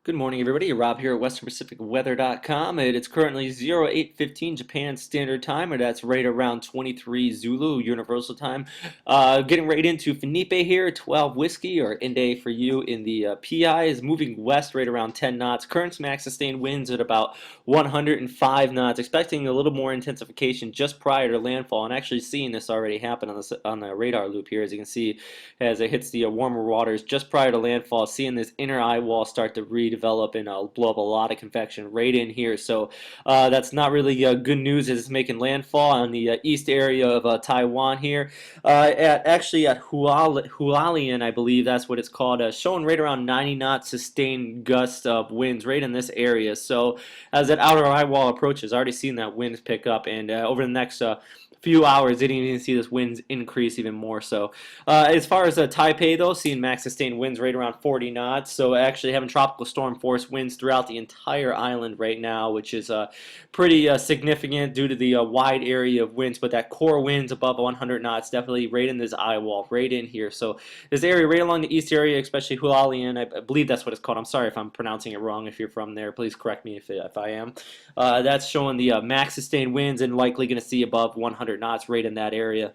Good morning, everybody. Rob here at WesternPacificWeather.com. It's currently 08:15 Japan Standard Time, or that's right around 23 Zulu Universal Time. Getting right into Fanapi here, 12 whiskey, or Inde for you in the PI, is moving west right around 10 knots. Current max sustained winds at about 105 knots. Expecting a little more intensification just prior to landfall, and actually seeing this already happen on the radar loop here, as you can see, as it hits the warmer waters just prior to landfall. Seeing this inner eye wall start to redevelop and blow up a lot of convection right in here. So that's not really good news as it's making landfall on the east area of Taiwan here. At Hualien, I believe that's what it's called, showing right around 90 knots sustained gust of winds right in this area. So as that outer eye wall approaches, already seen that winds pick up, and over the next few hours, didn't even see this winds increase even more. So as far as Taipei, though, seeing max sustained winds right around 40 knots. So actually having tropical storm force winds throughout the entire island right now, which is pretty significant due to the wide area of winds. But that core winds above 100 knots, definitely right in this eye wall, right in here. So this area right along the east area, especially Hualien, I believe that's what it's called. I'm sorry if I'm pronouncing it wrong. If you're from there, please correct me if I am. That's showing the max sustained winds and likely going to see above 100 knots right in that area.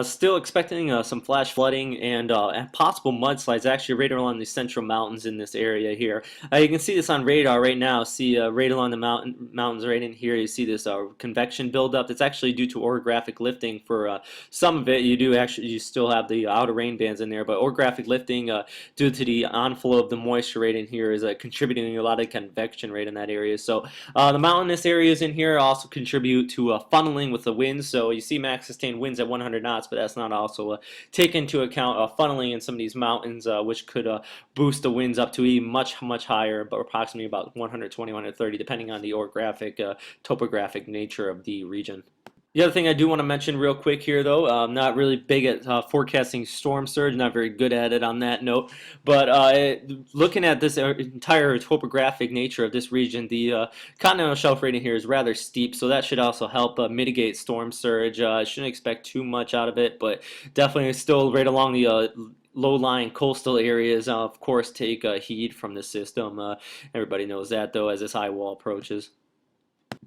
Still expecting some flash flooding and possible mudslides actually right along the central mountains in this area here. You can see this on radar right now. See right along the mountains right in here. You see this convection buildup. It's actually due to orographic lifting for some of it. You still have the outer rain bands in there, but orographic lifting due to the onflow of the moisture right in here is contributing a lot of convection right in that area. So the mountainous areas in here also contribute to funneling with the winds. So you see max sustained winds at 100 knots, but that's not also take into account funneling in some of these mountains, which could boost the winds up to even much higher, but approximately about 120, 130, depending on the orographic, topographic nature of the region. The other thing I do want to mention real quick here, though, I'm not really big at forecasting storm surge, not very good at it on that note, but looking at this entire topographic nature of this region, the continental shelf rating here is rather steep, so that should also help mitigate storm surge. Shouldn't expect too much out of it, but definitely still right along the low-lying coastal areas, of course, take heed from the system. Everybody knows that, though, as this high wall approaches.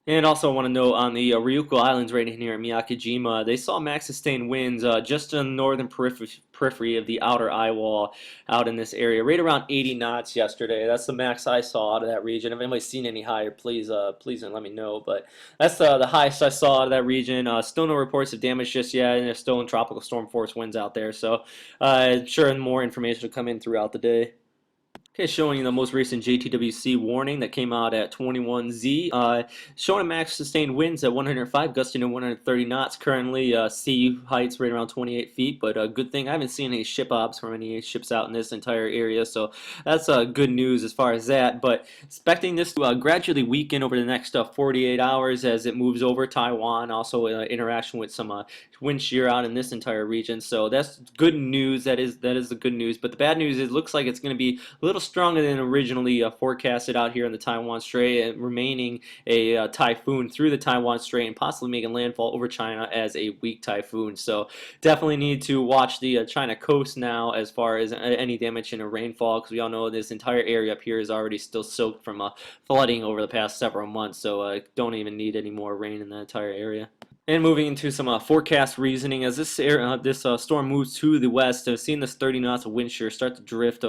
And also, I want to note on the Ryukyu Islands right in here in Miyakijima, they saw max sustained winds just in the northern periphery of the outer eye wall out in this area, right around 80 knots yesterday. That's the max I saw out of that region. If anybody's seen any higher, please let me know. But that's the highest I saw out of that region. Still no reports of damage just yet, and there's still in tropical storm force winds out there. So sure, more information will come in throughout the day. Okay, showing you the most recent JTWC warning that came out at 21Z, showing a max sustained winds at 105, gusting to 130 knots. Currently, sea heights right around 28 feet, but good thing I haven't seen any ship ops from any ships out in this entire area, so that's good news as far as that. But expecting this to gradually weaken over the next 48 hours as it moves over Taiwan. Also, interaction with some wind shear out in this entire region, so that's good news. That is the good news. But the bad news is, it looks like it's going to be a little stronger than originally forecasted out here in the Taiwan Strait, remaining a typhoon through the Taiwan Strait and possibly making landfall over China as a weak typhoon. So definitely need to watch the China coast now as far as any damage in a rainfall, because we all know this entire area up here is already still soaked from flooding over the past several months. So don't even need any more rain in that entire area. And moving into some forecast reasoning, as this storm moves to the west, seeing this 30 knots of wind shear start to drift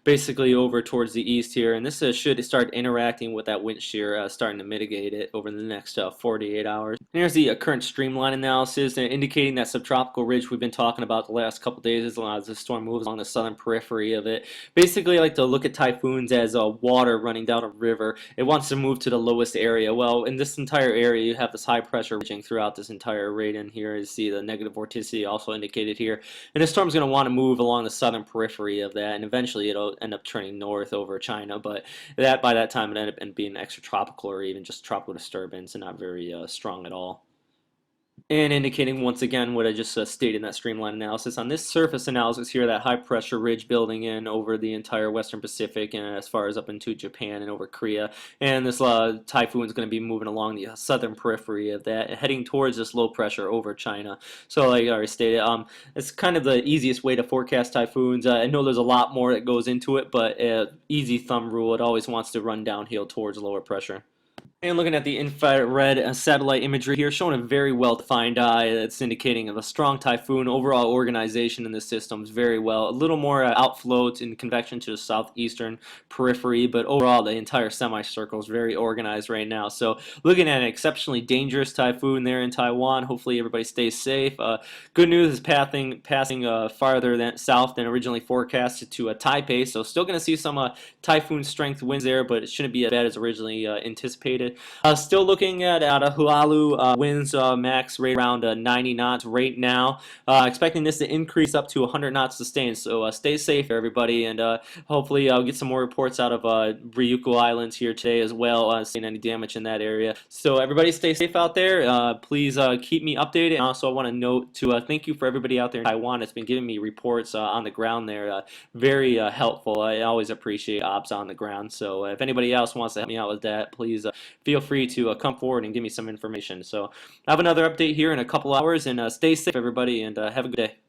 basically over towards the east here, and this should start interacting with that wind shear, starting to mitigate it over the next 48 hours. And here's the current streamline analysis, indicating that subtropical ridge we've been talking about the last couple days as the storm moves along the southern periphery of it. Basically, I like to look at typhoons as water running down a river. It wants to move to the lowest area. Well, in this entire area, you have this high pressure reaching throughout this entire radon here. You see the negative vorticity also indicated here, and the storm's going to want to move along the southern periphery of that, and eventually it'll end up turning north over China, but by that time it ended up being extratropical or even just tropical disturbance and not very strong at all. And indicating once again what I just stated in that streamline analysis. On this surface analysis here, that high pressure ridge building in over the entire Western Pacific and as far as up into Japan and over Korea. And this typhoon is going to be moving along the southern periphery of that, heading towards this low pressure over China. So like I already stated, it's kind of the easiest way to forecast typhoons. I know there's a lot more that goes into it, but easy thumb rule, it always wants to run downhill towards lower pressure. And looking at the infrared satellite imagery here, showing a very well-defined eye that's indicating of a strong typhoon. Overall organization in the systems very well. A little more outflow in convection to the southeastern periphery, but overall the entire semicircle is very organized right now. So looking at an exceptionally dangerous typhoon there in Taiwan. Hopefully everybody stays safe. Good news is passing farther south than originally forecasted to Taipei. So still going to see some typhoon strength winds there, but it shouldn't be as bad as originally anticipated. Still looking at Oahu winds max rate around 90 knots right now. Expecting this to increase up to 100 knots sustained. So stay safe, everybody, and hopefully I'll get some more reports out of Ryukyu Islands here today as well, seeing any damage in that area. So everybody stay safe out there. Please keep me updated. And also I want to note to thank you for everybody out there in Taiwan that's been giving me reports on the ground there. Very helpful. I always appreciate ops on the ground. So if anybody else wants to help me out with that, please feel free to come forward and give me some information. So I have another update here in a couple hours, and stay safe, everybody, and have a good day.